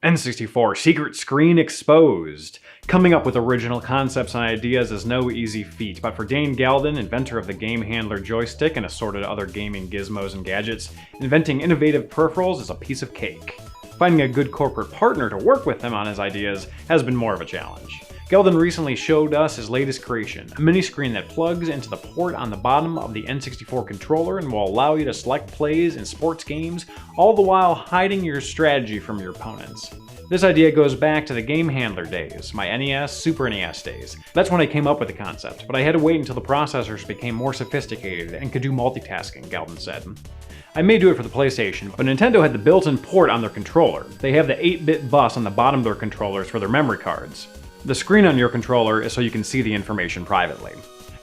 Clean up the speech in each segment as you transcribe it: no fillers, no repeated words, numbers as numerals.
N64 secret screen exposed. Coming up with original concepts and ideas is no easy feat, but for Dane Galden, inventor of the game handler joystick and assorted other gaming gizmos and gadgets, inventing innovative peripherals is a piece of cake. Finding a good corporate partner to work with him on his ideas has been more of a challenge. Galden recently showed us his latest creation, a mini screen that plugs into the port on the bottom of the N64 controller and will allow you to select plays in sports games, all the while hiding your strategy from your opponents. This idea goes back to the game handler days, my NES, Super NES days. That's when I came up with the concept, but I had to wait until the processors became more sophisticated and could do multitasking, Galden said. I may do it for the PlayStation, but Nintendo had the built-in port on their controller. They have the 8-bit bus on the bottom of their controllers for their memory cards. The screen on your controller is so you can see the information privately.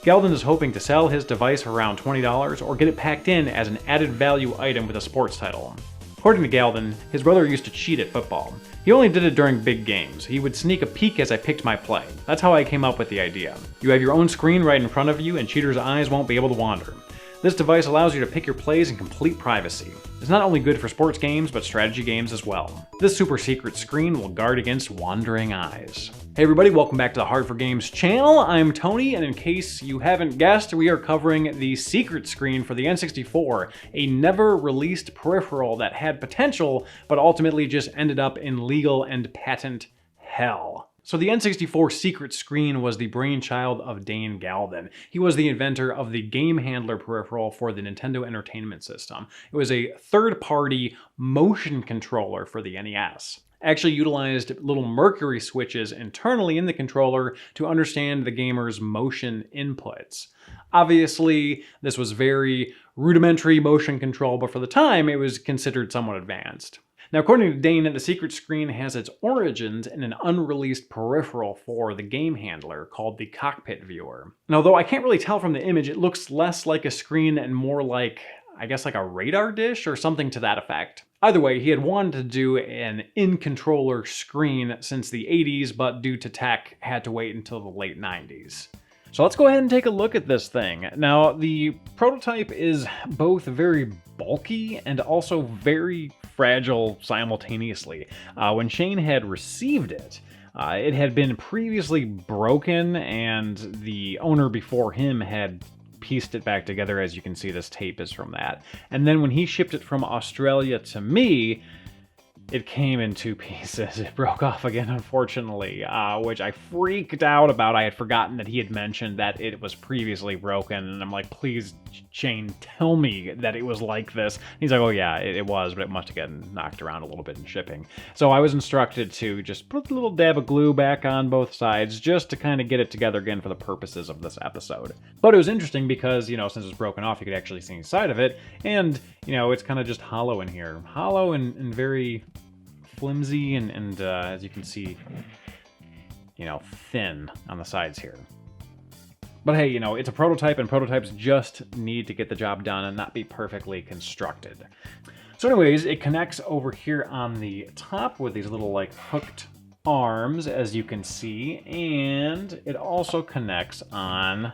Galden is hoping to sell his device for around $20 or get it packed in as an added value item with a sports title. According to Galden, his brother used to cheat at football. He only did it during big games. He would sneak a peek as I picked my play. That's how I came up with the idea. You have your own screen right in front of you and cheaters' eyes won't be able to wander. This device allows you to pick your plays in complete privacy. It's not only good for sports games, but strategy games as well. This super secret screen will guard against wandering eyes. Hey everybody, welcome back to the Hard4Games channel. I'm Tony, and in case you haven't guessed, we are covering the secret screen for the N64, a never-released peripheral that had potential, but ultimately just ended up in legal and patent hell. So the N64 secret screen was the brainchild of Dane Galden. He was the inventor of the game handler peripheral for the Nintendo Entertainment System. It was a third-party motion controller for the NES. Actually utilized little mercury switches internally in the controller to understand the gamer's motion inputs. Obviously, this was very rudimentary motion control, but for the time, it was considered somewhat advanced. Now, according to Dane, the secret screen has its origins in an unreleased peripheral for the game handler called the cockpit viewer. And although I can't really tell from the image, it looks less like a screen and more like, I guess, like a radar dish or something to that effect. Either way, he had wanted to do an in-controller screen since the 80s, but due to tech, had to wait until the late 90s. So let's go ahead and take a look at this thing. Now, the prototype is both very bulky and also very fragile simultaneously. When Shane had received it, it had been previously broken, and the owner before him had pieced it back together. As you can see, this tape is from that. And then when he shipped it from Australia to me, it came in two pieces. It broke off again, unfortunately, which I freaked out about. I had forgotten that he had mentioned that it was previously broken, and I'm like, please, Shane, tell me that it was like this. And he's like, oh yeah, it was, but it must have gotten knocked around a little bit in shipping. So I was instructed to just put a little dab of glue back on both sides just to kind of get it together again for the purposes of this episode. But it was interesting because, you know, since it's broken off, you could actually see inside of it, and, you know, it's kind of just hollow in here. Hollow and very flimsy and as you can see, you know, thin on the sides here. But hey, you know, it's a prototype, and prototypes just need to get the job done and not be perfectly constructed. So anyways, it connects over here on the top with these little like hooked arms, as you can see, and it also connects on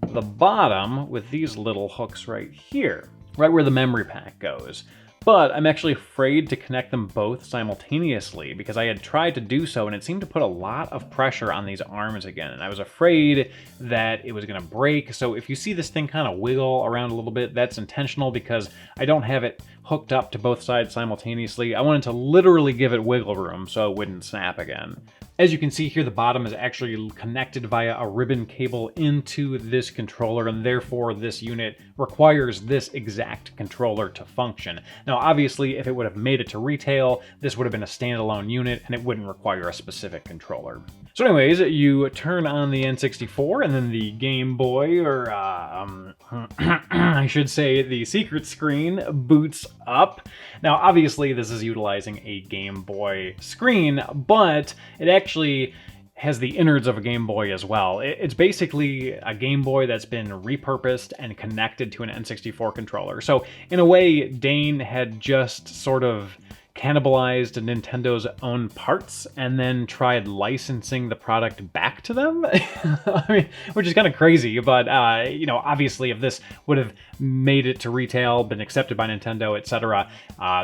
the bottom with these little hooks right here, right where the memory pack goes. But I'm actually afraid to connect them both simultaneously because I had tried to do so and it seemed to put a lot of pressure on these arms again. And I was afraid that it was going to break. So if you see this thing kind of wiggle around a little bit, that's intentional because I don't have it hooked up to both sides simultaneously. I wanted to literally give it wiggle room so it wouldn't snap again. As you can see here, the bottom is actually connected via a ribbon cable into this controller, and therefore this unit requires this exact controller to function. Now, obviously, if it would have made it to retail, this would have been a standalone unit, and it wouldn't require a specific controller. So anyways, you turn on the N64, and then the Game Boy, or I should say the secret screen, boots up. Now, obviously, this is utilizing a Game Boy screen, but it actually has the innards of a Game Boy as well. It's basically a Game Boy that's been repurposed and connected to an N64 controller. So in a way, Dane had just sort of cannibalized Nintendo's own parts and then tried licensing the product back to them. I mean, which is kind of crazy, but you know, obviously if this would have made it to retail, been accepted by Nintendo, etc.,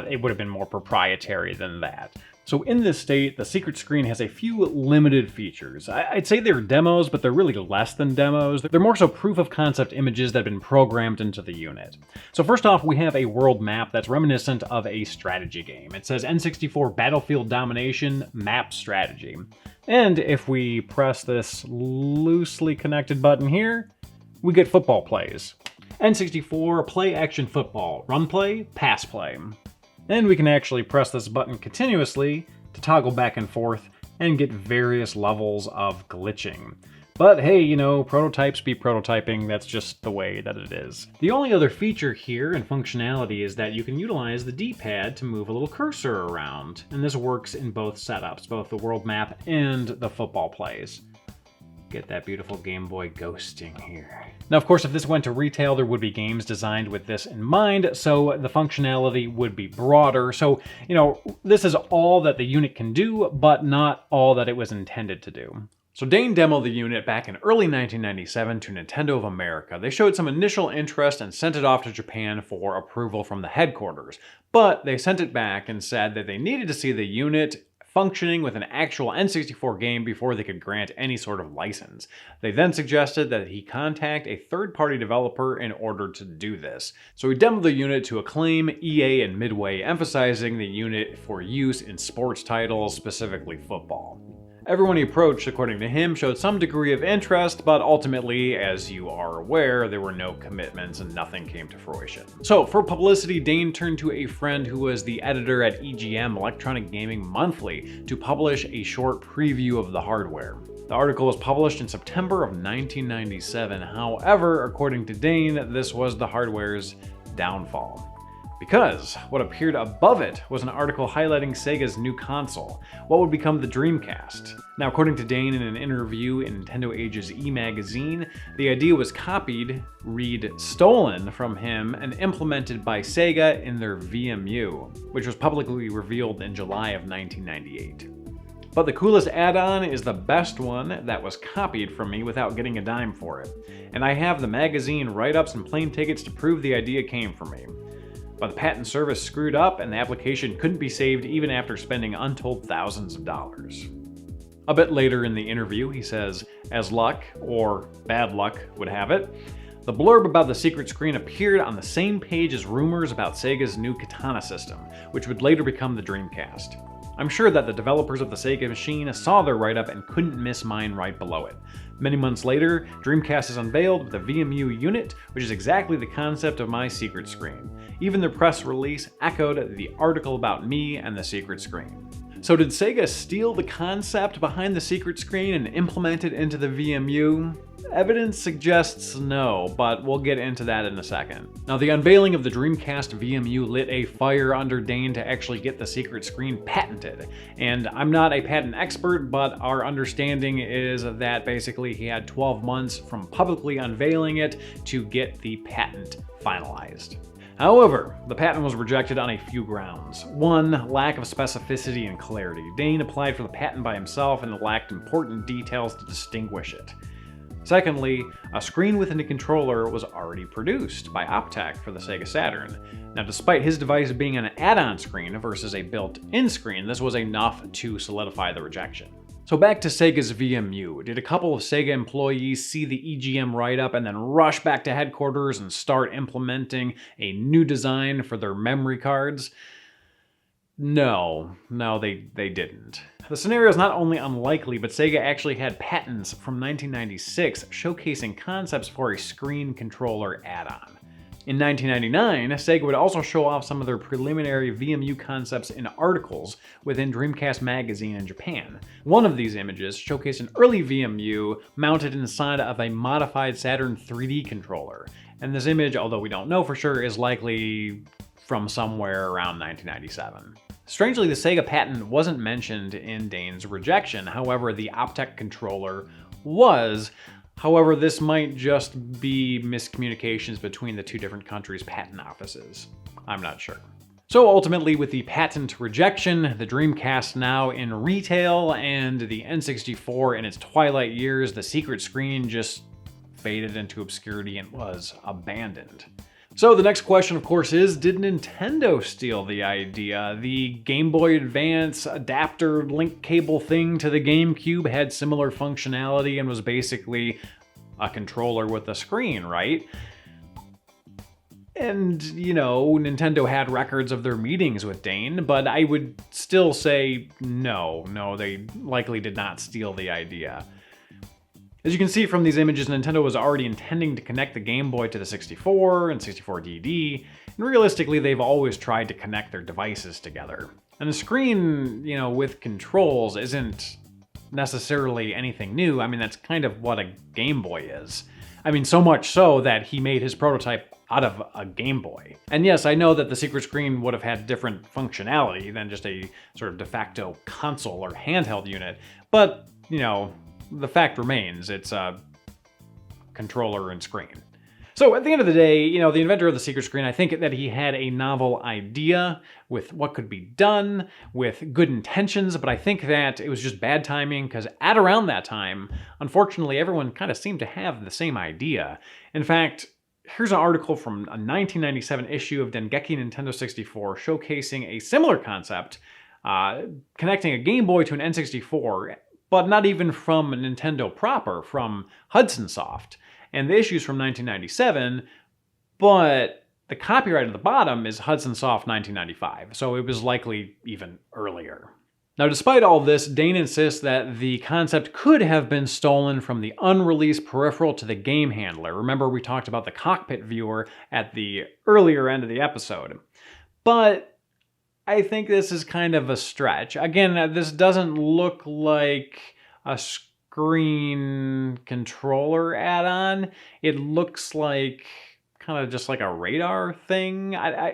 it would have been more proprietary than that. So in this state, the secret screen has a few limited features. I'd say they're demos, but they're really less than demos. They're more so proof of concept images that have been programmed into the unit. So first off, we have a world map that's reminiscent of a strategy game. It says N64 Battlefield Domination Map Strategy. And if we press this loosely connected button here, we get football plays. N64 Play Action Football, Run Play, Pass Play. And we can actually press this button continuously to toggle back and forth and get various levels of glitching. But hey, you know, prototypes be prototyping, that's just the way that it is. The only other feature here and functionality is that you can utilize the D-pad to move a little cursor around, and this works in both setups, both the world map and the football plays. Get that beautiful Game Boy ghosting here. Now, of course, if this went to retail, there would be games designed with this in mind, so the functionality would be broader. So, you know, this is all that the unit can do, but not all that it was intended to do. So Dane demoed the unit back in early 1997 to Nintendo of America. They showed some initial interest and sent it off to Japan for approval from the headquarters, but they sent it back and said that they needed to see the unit functioning with an actual N64 game before they could grant any sort of license. They then suggested that he contact a third-party developer in order to do this. So he demoed the unit to Acclaim, EA, and Midway, emphasizing the unit for use in sports titles, specifically football. Everyone he approached, according to him, showed some degree of interest, but ultimately, as you are aware, there were no commitments and nothing came to fruition. So, for publicity, Dane turned to a friend who was the editor at EGM, Electronic Gaming Monthly, to publish a short preview of the hardware. The article was published in September of 1997. However, according to Dane, this was the hardware's downfall. Because what appeared above it was an article highlighting Sega's new console, what would become the Dreamcast. Now, according to Dane in an interview in Nintendo Age's E-Magazine, the idea was copied, read stolen from him, and implemented by Sega in their VMU, which was publicly revealed in July of 1998. But the coolest add-on is the best one that was copied from me without getting a dime for it. And I have the magazine write-ups and plane tickets to prove the idea came from me. But the patent service screwed up and the application couldn't be saved even after spending untold thousands of dollars. A bit later in the interview, he says, as luck, or bad luck, would have it, the blurb about the secret screen appeared on the same page as rumors about Sega's new Katana system, which would later become the Dreamcast. I'm sure that the developers of the Sega machine saw their write-up and couldn't miss mine right below it. Many months later, Dreamcast is unveiled with a VMU unit, which is exactly the concept of my secret screen. Even the press release echoed the article about me and the secret screen. So did Sega steal the concept behind the secret screen and implement it into the VMU? Evidence suggests no, but we'll get into that in a second. Now, the unveiling of the Dreamcast VMU lit a fire under Dane to actually get the secret screen patented. And I'm not a patent expert, but our understanding is that basically he had 12 months from publicly unveiling it to get the patent finalized. However, the patent was rejected on a few grounds. One, lack of specificity and clarity. Dane applied for the patent by himself and lacked important details to distinguish it. Secondly, a screen within a controller was already produced by Optech for the Sega Saturn. Now, despite his device being an add-on screen versus a built-in screen, this was enough to solidify the rejection. So back to Sega's VMU. Did a couple of Sega employees see the EGM write-up and then rush back to headquarters and start implementing a new design for their memory cards? No, they didn't. The scenario is not only unlikely, but Sega actually had patents from 1996 showcasing concepts for a screen controller add-on. In 1999, Sega would also show off some of their preliminary VMU concepts in articles within Dreamcast magazine in Japan. One of these images showcased an early VMU mounted inside of a modified Saturn 3D controller. And this image, although we don't know for sure, is likely from somewhere around 1997. Strangely, the Sega patent wasn't mentioned in Dane's rejection. However, the Optech controller was. However, this might just be miscommunications between the two different countries' patent offices. I'm not sure. So ultimately, with the patent rejection, the Dreamcast now in retail, and the N64 in its twilight years, the secret screen just faded into obscurity and was abandoned. So the next question, of course, is, did Nintendo steal the idea? The Game Boy Advance adapter link cable thing to the GameCube had similar functionality and was basically a controller with a screen, right? And, you know, Nintendo had records of their meetings with Dane, but I would still say no, they likely did not steal the idea. As you can see from these images, Nintendo was already intending to connect the Game Boy to the 64 and 64DD, and realistically they've always tried to connect their devices together. And a screen, you know, with controls isn't necessarily anything new. I mean, that's kind of what a Game Boy is. I mean, so much so that he made his prototype out of a Game Boy. And yes, I know that the secret screen would have had different functionality than just a sort of de facto console or handheld unit, but, you know, the fact remains, it's a controller and screen. So at the end of the day, you know, the inventor of the secret screen, I think that he had a novel idea with what could be done, with good intentions, but I think that it was just bad timing, because at around that time, unfortunately, everyone kind of seemed to have the same idea. In fact, here's an article from a 1997 issue of Dengeki Nintendo 64 showcasing a similar concept, connecting a Game Boy to an N64, but not even from Nintendo proper, from Hudson Soft. And the issue's from 1997, but the copyright at the bottom is Hudson Soft 1995, so it was likely even earlier. Now, despite all this, Dane insists that the concept could have been stolen from the unreleased peripheral to the game handler. Remember, we talked about the cockpit viewer at the earlier end of the episode. But I think this is kind of a stretch. Again, this doesn't look like a screen controller add-on. It looks like kind of just like a radar thing. I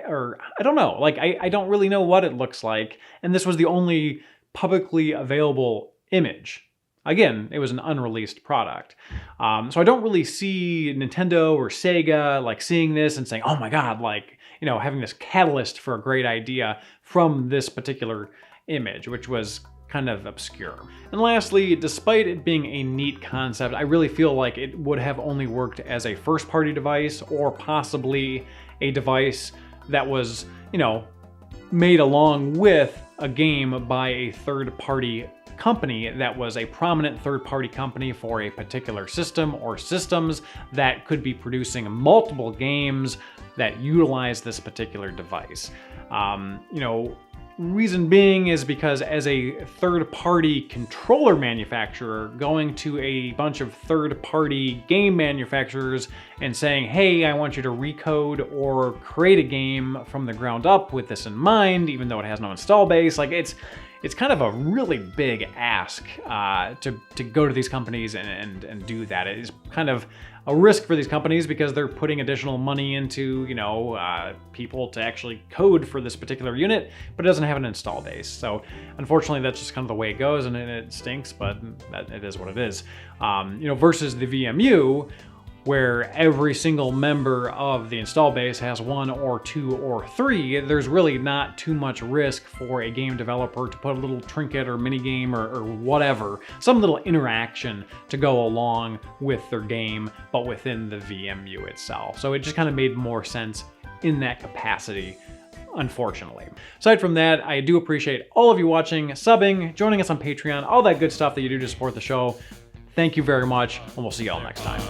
don't know. Like, I don't really know what it looks like. And this was the only publicly available image. Again, it was an unreleased product. So I don't really see Nintendo or Sega like seeing this and saying, oh my God, like, you know, having this catalyst for a great idea from this particular image, which was kind of obscure. And lastly, despite it being a neat concept, I really feel like it would have only worked as a first-party device, or possibly a device that was, you know, made along with a game by a third-party company that was a prominent third-party company for a particular system or systems that could be producing multiple games that utilize this particular device. You know, reason being is because as a third-party controller manufacturer, going to a bunch of third-party game manufacturers and saying, hey, I want you to recode or create a game from the ground up with this in mind, even though it has no install base, like it's kind of a really big ask to go to these companies and do that. It is kind of a risk for these companies because they're putting additional money into, you know, people to actually code for this particular unit, but it doesn't have an install base. So unfortunately, that's just kind of the way it goes, and it stinks, but it is what it is. You know, versus the VMU, where every single member of the install base has 1 or 2 or 3, there's really not too much risk for a game developer to put a little trinket or minigame or whatever, some little interaction to go along with their game, but within the VMU itself. So it just kind of made more sense in that capacity, unfortunately. Aside from that, I do appreciate all of you watching, subbing, joining us on Patreon, all that good stuff that you do to support the show. Thank you very much, and we'll see y'all next time.